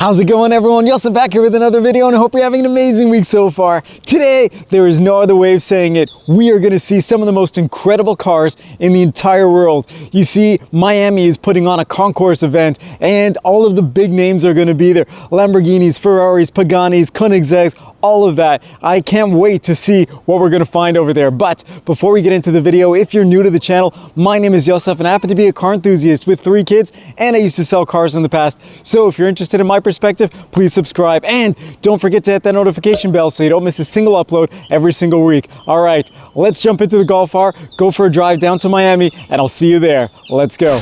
How's it going, everyone? Yosef back here with another video, and I hope you're having an amazing week so far. Today, there is no other way of saying it. We are going to see some of the most incredible cars in the entire world. You see, Miami is putting on a concours event, and all of the big names are going to be there. Lamborghinis, Ferraris, Paganis, Koenigsegg's, all of that. I can't wait to see what we're going to find over there. But before we get into the video, if you're new to the channel, my name is Yosef, and I happen to be a car enthusiast with 3 kids, and I used to sell cars in the past. So if you're interested in my perspective, please subscribe, and don't forget to hit that notification bell so you don't miss a single upload every single week. All right, let's jump into the Golf R, go for a drive down to Miami, and I'll see you there. Let's go.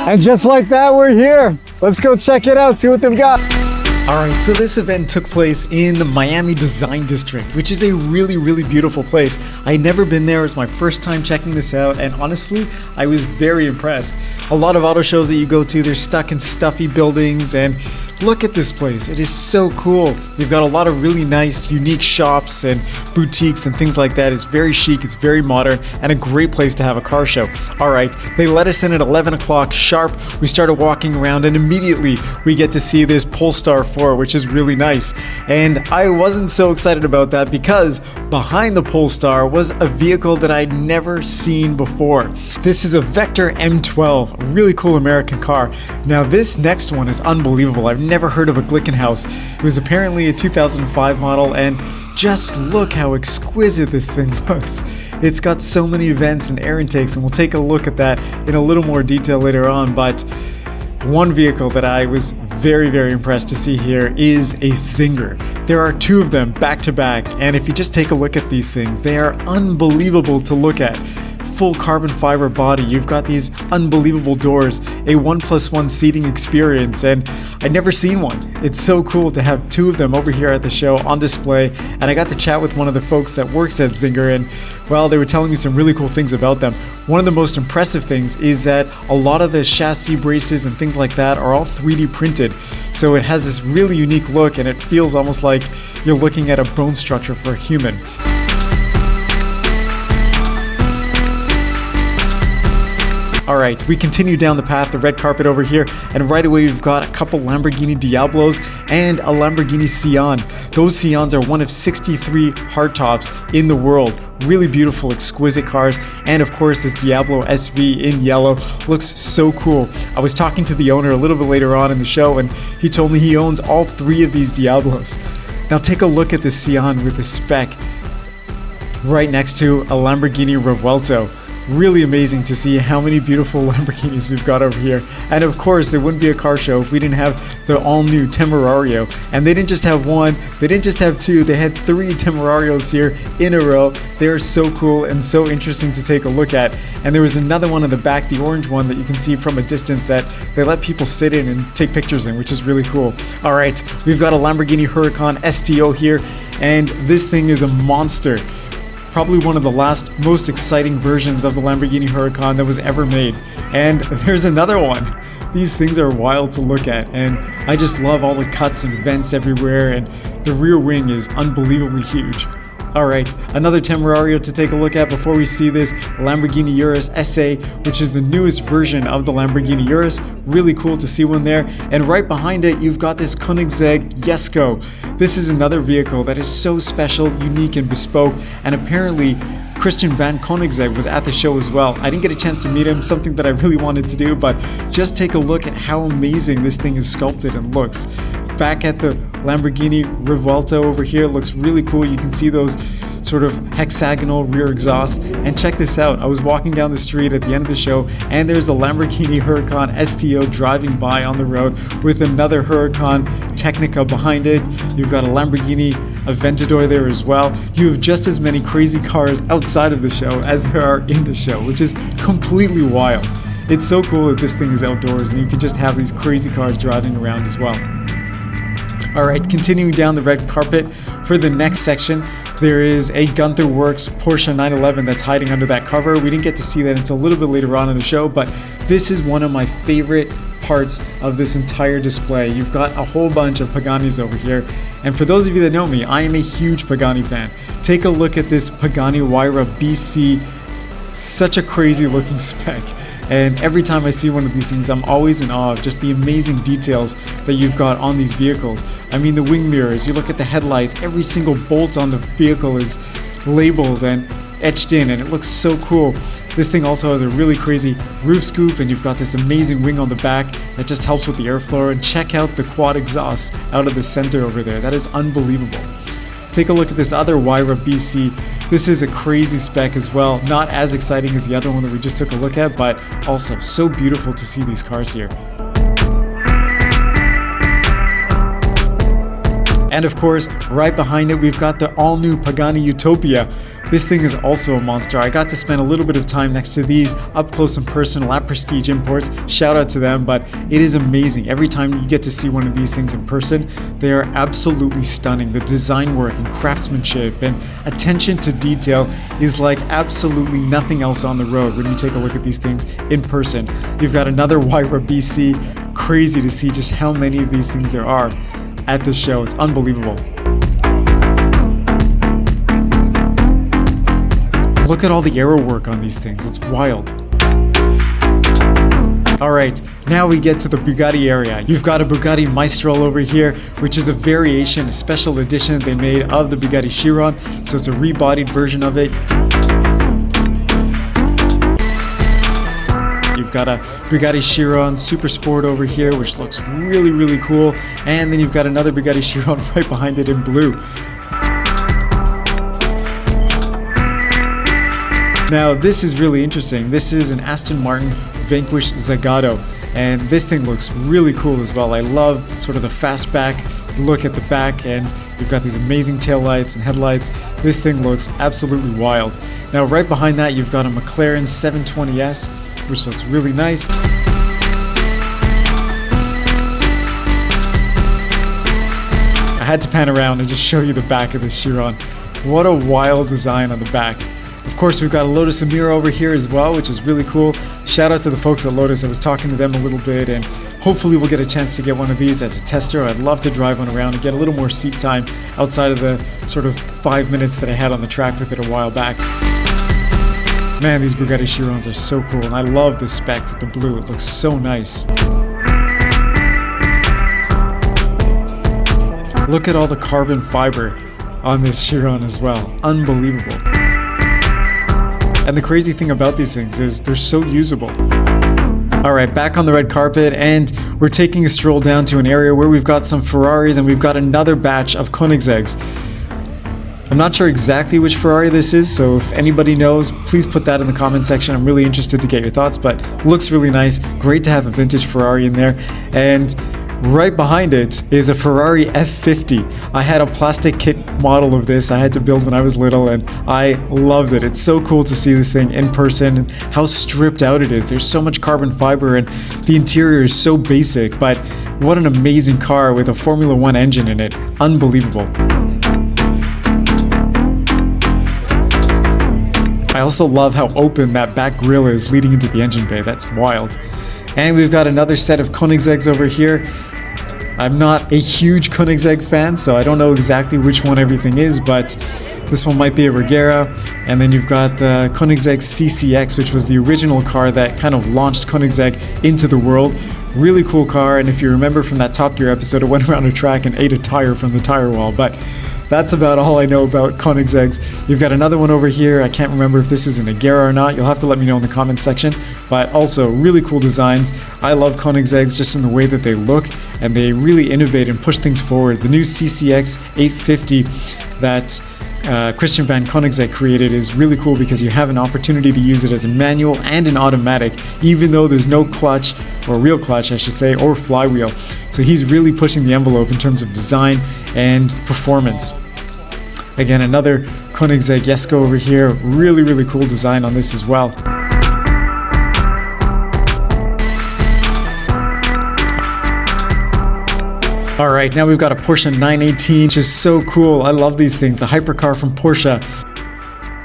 And just like that, we're here. Let's go check it out, see what they've got. All right, so this event took place in the Miami Design District, which is a really beautiful place. I had never been there. It was my first time checking this out, and honestly, I was very impressed. A lot of auto shows that you go to, they're stuck in stuffy buildings, and look at this place. It is so cool. You've got a lot of really nice, unique shops and boutiques and things like that. It's very chic, it's very modern, and a great place to have a car show. All right, they let us in at 11 o'clock sharp. We started walking around, and immediately we get to see this Polestar 4, which is really nice. And I wasn't so excited about that because behind the Polestar was a vehicle that I'd never seen before. This is a Vector M12, a really cool American car. Now this next one is unbelievable. I've never heard of a Glickenhaus. It was apparently a 2005 model, and just look how exquisite this thing looks. It's got so many vents and air intakes, and we'll take a look at that in a little more detail later on. But one vehicle that I was very impressed to see here is a Czinger. There are 2 of them back to back, and if you just take a look at these things, they are unbelievable to look at. Full carbon fiber body, you've got these unbelievable doors, a 1+1 seating experience, and I'd never seen one. It's so cool to have 2 of them over here at the show on display, and I got to chat with one of the folks that works at Czinger, and well, they were telling me some really cool things about them. One of the most impressive things is that a lot of the chassis braces and things like that are all 3D printed, so it has this really unique look, and it feels almost like you're looking at a bone structure for a human. All right, we continue down the path, the red carpet over here, and right away we've got a couple Lamborghini Diablos and a Lamborghini Sian. Those Sians are one of 63 hardtops in the world. Really beautiful, exquisite cars, and of course this Diablo SV in yellow looks so cool. I was talking to the owner a little bit later on in the show, and he told me he owns all 3 of these Diablos. Now take a look at this Sian with the spec right next to a Lamborghini Revuelto. Really amazing to see how many beautiful Lamborghinis we've got over here. And of course, it wouldn't be a car show if we didn't have the all-new Temerario. And they didn't just have 1, they didn't just have 2, they had 3 Temerarios here in a row. They are so cool and so interesting to take a look at. And there was another one in the back, the orange one that you can see from a distance that they let people sit in and take pictures in, which is really cool. All right, we've got a Lamborghini Huracan STO here, and this thing is a monster. Probably one of the last most exciting versions of the Lamborghini Huracan that was ever made. And there's another one. These things are wild to look at, and I just love all the cuts and vents everywhere, and the rear wing is unbelievably huge. Alright, another Temerario to take a look at before we see this Lamborghini Urus SA, which is the newest version of the Lamborghini Urus. Really cool to see one there. And right behind it, you've got this Koenigsegg Jesko. This is another vehicle that is so special, unique, and bespoke, and apparently Christian Van Koenigsegg was at the show as well. I didn't get a chance to meet him, something that I really wanted to do, but just take a look at how amazing this thing is sculpted and looks. Back at the Lamborghini Rivolta over here, it looks really cool. You can see those sort of hexagonal rear exhausts. And check this out, I was walking down the street at the end of the show and there's a Lamborghini Huracan STO driving by on the road with another Huracan Technica behind it. You've got a Lamborghini Aventador there as well. You have just as many crazy cars outside of the show as there are in the show, which is completely wild. It's so cool that this thing is outdoors and you can just have these crazy cars driving around as well. Alright, continuing down the red carpet for the next section, there is a Gunther Works Porsche 911 that's hiding under that cover. We didn't get to see that until a little bit later on in the show, but this is one of my favorite parts of this entire display. You've got a whole bunch of Paganis over here, and for those of you that know me, I am a huge Pagani fan. Take a look at this Pagani Huayra BC, such a crazy looking spec. And every time I see one of these things, I'm always in awe of just the amazing details that you've got on these vehicles. I mean, the wing mirrors, you look at the headlights, every single bolt on the vehicle is labeled and etched in, and it looks so cool. This thing also has a really crazy roof scoop, and you've got this amazing wing on the back that just helps with the airflow. And check out the quad exhaust out of the center over there. That is unbelievable. Take a look at this other Huayra BC. This is a crazy spec as well. Not as exciting as the other one that we just took a look at, but also so beautiful to see these cars here. And of course, right behind it, we've got the all-new Pagani Utopia. This thing is also a monster. I got to spend a little bit of time next to these up close and personal at Prestige Imports. Shout out to them, but it is amazing. Every time you get to see one of these things in person, they are absolutely stunning. The design work and craftsmanship and attention to detail is like absolutely nothing else on the road when you take a look at these things in person. You've got another Huayra BC. Crazy to see just how many of these things there are at this show. It's unbelievable. Look at all the arrow work on these things. It's wild. Alright, now we get to the Bugatti area. You've got a Bugatti Mistral over here, which is a variation, a special edition they made of the Bugatti Chiron. So it's a rebodied version of it. You've got a Bugatti Chiron Super Sport over here, which looks really, really cool. And then you've got another Bugatti Chiron right behind it in blue. Now, this is really interesting. This is an Aston Martin Vanquish Zagato, and this thing looks really cool as well. I love sort of the fastback look at the back, and you've got these amazing taillights and headlights. This thing looks absolutely wild. Now, right behind that, you've got a McLaren 720S, which looks really nice. I had to pan around and just show you the back of this Chiron. What a wild design on the back. Of course, we've got a Lotus Emira over here as well, which is really cool. Shout out to the folks at Lotus. I was talking to them a little bit, and hopefully we'll get a chance to get one of these as a tester. I'd love to drive one around and get a little more seat time outside of the sort of 5 minutes that I had on the track with it a while back. Man, these Bugatti Chirons are so cool, and I love this spec with the blue. It looks so nice. Look at all the carbon fiber on this Chiron as well. Unbelievable. And the crazy thing about these things is they're so usable. Alright, back on the red carpet, and we're taking a stroll down to an area where we've got some Ferraris and we've got another batch of Koenigsegg's. I'm not sure exactly which Ferrari this is, so if anybody knows, please put that in the comment section. I'm really interested to get your thoughts, but looks really nice. Great to have a vintage Ferrari in there. And right behind it is a Ferrari F50. I had a plastic kit model of this I had to build when I was little, and I loved it. It's so cool to see this thing in person and how stripped out it is. There's so much carbon fiber and the interior is so basic, but what an amazing car with a Formula One engine in it. Unbelievable. I also love how open that back grille is leading into the engine bay. That's wild. And we've got another set of Koenigsegg's over here. I'm not a huge Koenigsegg fan, so I don't know exactly which one everything is, but this one might be a Regera. And then you've got the Koenigsegg CCX, which was the original car that kind of launched Koenigsegg into the world. Really cool car, and if you remember from that Top Gear episode, it went around a track and ate a tire from the tire wall. But that's about all I know about Koenigsegg's. You've got another one over here. I can't remember if this is an Agera or not. You'll have to let me know in the comments section. But also really cool designs. I love Koenigsegg's just in the way that they look, and they really innovate and push things forward. The new CCX 850 that Christian Van Koenigsegg created is really cool because you have an opportunity to use it as a manual and an automatic, even though there's no clutch, or real clutch I should say, or flywheel. So he's really pushing the envelope in terms of design and performance. Again, another Koenigsegg Jesko over here. Really, really cool design on this as well. All right, now we've got a Porsche 918, which is so cool. I love these things, the hypercar from Porsche.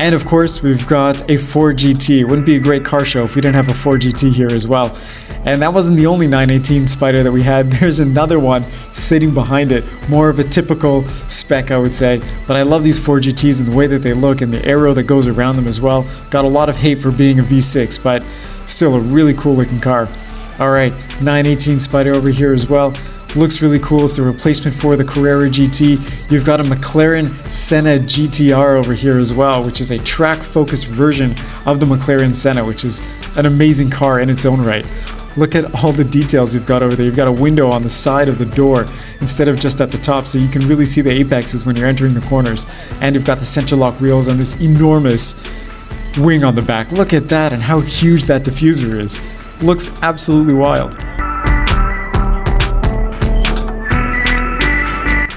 And of course, we've got a 4GT. It wouldn't be a great car show if we didn't have a 4GT here as well. And that wasn't the only 918 Spider that we had. There's another one sitting behind it, more of a typical spec, I would say. But I love these 4GTs and the way that they look and the aero that goes around them as well. Got a lot of hate for being a V6, but still a really cool looking car. All right, 918 Spider over here as well. Looks really cool. It's the replacement for the Carrera GT. You've got a McLaren Senna GTR over here as well, which is a track-focused version of the McLaren Senna, which is an amazing car in its own right. Look at all the details you've got over there. You've got a window on the side of the door instead of just at the top, so you can really see the apexes when you're entering the corners. And you've got the center lock wheels and this enormous wing on the back. Look at that and how huge that diffuser is. Looks absolutely wild.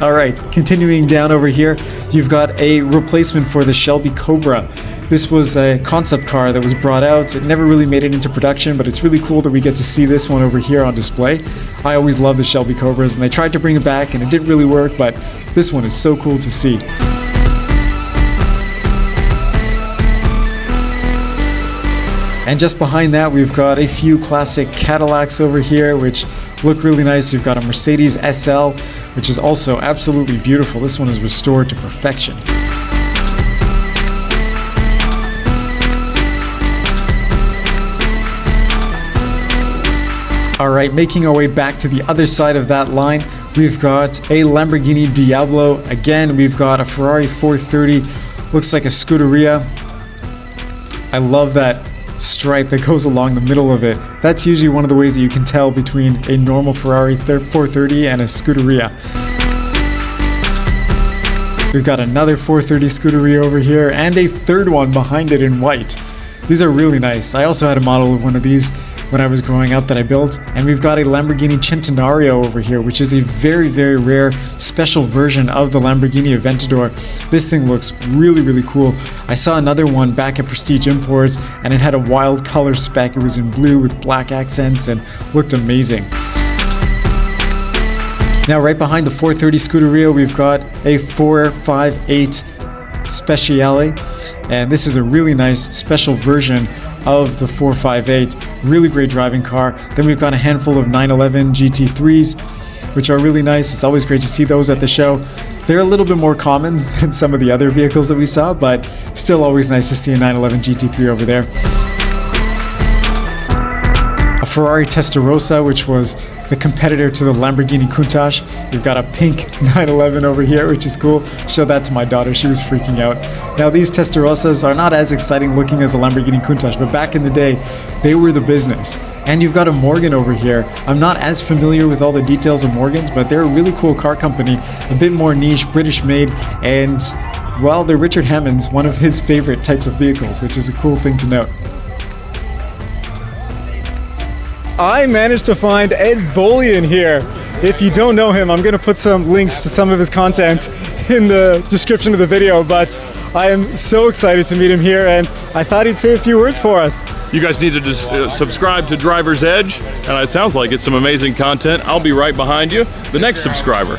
All right, continuing down over here, you've got a replacement for the Shelby Cobra. This was a concept car that was brought out. It never really made it into production, but it's really cool that we get to see this one over here on display. I always love the Shelby Cobras, and they tried to bring it back, and it didn't really work, but this one is so cool to see. And just behind that, we've got a few classic Cadillacs over here, which look really nice. You've got a Mercedes SL, which is also absolutely beautiful. This one is restored to perfection. All right, making our way back to the other side of that line, we've got a Lamborghini Diablo. Again, we've got a Ferrari 430. Looks like a Scuderia. I love that stripe that goes along the middle of it. That's usually one of the ways that you can tell between a normal Ferrari 430 and a Scuderia. We've got another 430 Scuderia over here and a third one behind it in white. These are really nice. I also had a model of one of these when I was growing up that I built. And we've got a Lamborghini Centenario over here, which is a very, very rare special version of the Lamborghini Aventador. This thing looks really, really cool. I saw another one back at Prestige Imports, and it had a wild color spec. It was in blue with black accents and looked amazing. Now, right behind the 430 Scuderia, we've got a 458 Speciale, and this is a really nice special version of the 458. Really great driving car. Then we've got a handful of 911 GT3s, which are really nice. It's always great to see those at the show. They're a little bit more common than some of the other vehicles that we saw, but still always nice to see a 911 GT3 over there. A Ferrari Testarossa, which was the competitor to the Lamborghini Countach. We've got a pink 911 over here, which is cool. Showed that to my daughter. She was freaking out. Now, these Testarossas are not as exciting looking as the Lamborghini Countach, but back in the day, they were the business. And you've got a Morgan over here. I'm not as familiar with all the details of Morgans, but they're a really cool car company, a bit more niche, British made, and, well, they're Richard Hammond's one of his favorite types of vehicles, which is a cool thing to note. I managed to find Ed Bolian here. If you don't know him, I'm going to put some links to some of his content in the description of the video, but I am so excited to meet him here, and I thought he'd say a few words for us. You guys need to just subscribe to Driver's Edge, and it sounds like it's some amazing content. I'll be right behind you, the next subscriber.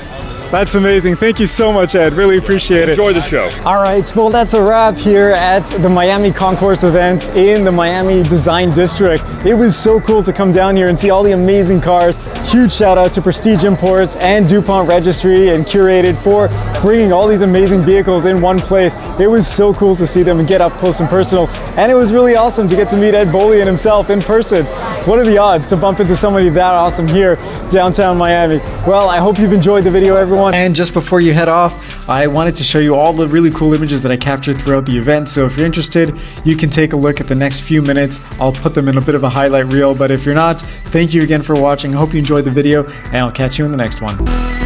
That's amazing. Thank you so much, Ed. Really appreciate it. Enjoy the show. All right, well, that's a wrap here at the Miami Concours event in the Miami Design District. It was so cool to come down here and see all the amazing cars. Huge shout out to Prestige Imports and DuPont Registry and Curated for bringing all these amazing vehicles in one place. It was so cool to see them and get up close and personal. And it was really awesome to get to meet Ed Bolian himself in person. What are the odds to bump into somebody that awesome here downtown Miami? Well, I hope you've enjoyed the video, everyone. And just before you head off, I wanted to show you all the really cool images that I captured throughout the event. So if you're interested, you can take a look at the next few minutes. I'll put them in a bit of a highlight reel, but if you're not, thank you again for watching. I hope you enjoyed the video, and I'll catch you in the next one.